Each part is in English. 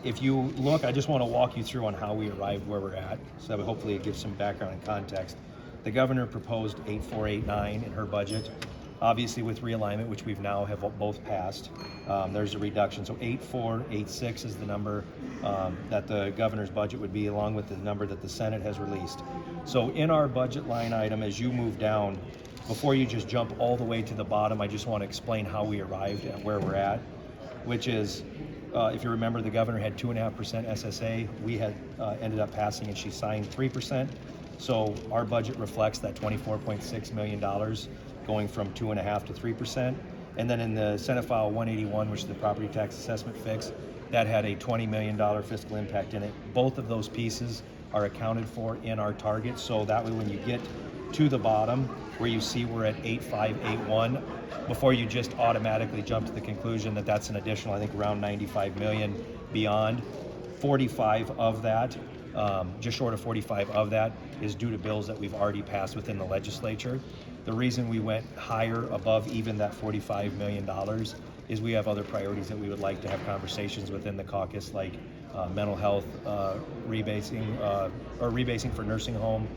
If you look, I just want to walk you through on how we arrived where we're at, so that hopefully it gives some background and context. The governor proposed 8489 in her budget. Obviously, with realignment, which we've now have both passed, there's a reduction. So 8486 is the number that the governor's budget would be, along with the number that the Senate has released. So in our budget line item, as you move down, before you just jump all the way to the bottom, I just want to explain how we arrived at where we're at, which is, if you remember, the governor had 2.5% SSA. We had ended up passing, and she signed 3%. So our budget reflects that $24.6 million going from 2.5% to 3%. And then in the Senate File 181, which is the property tax assessment fix, that had a $20 million fiscal impact in it. Both of those pieces are accounted for in our target. So that way, when you get to the bottom where you see we're at 8581, before you just automatically jump to the conclusion that that's an additional, I think, around 95 million beyond. 45 of that, just short of 45 of that, is due to bills that we've already passed within the legislature. The reason we went higher above even that $45 million is we have other priorities that we would like to have conversations within the caucus, like mental health rebasing for nursing home,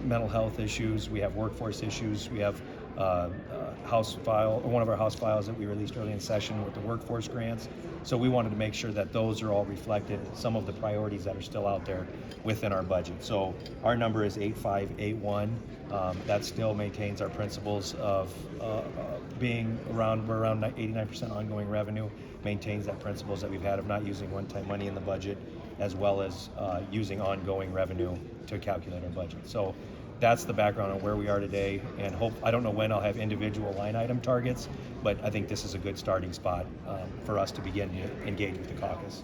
mental health issues. We have workforce issues. We have one of our House files that we released early in session with the workforce grants. So we wanted to make sure that those are all reflected, some of the priorities that are still out there within our budget. So our number is 8581. That still maintains our principles of being around 89% ongoing revenue, maintains that principles that we've had of not using one-time money in the budget, as well as using ongoing revenue to calculate our budget. So that's the background on where we are today, and I don't know when I'll have individual line item targets, but I think this is a good starting spot for us to begin to engage with the caucus.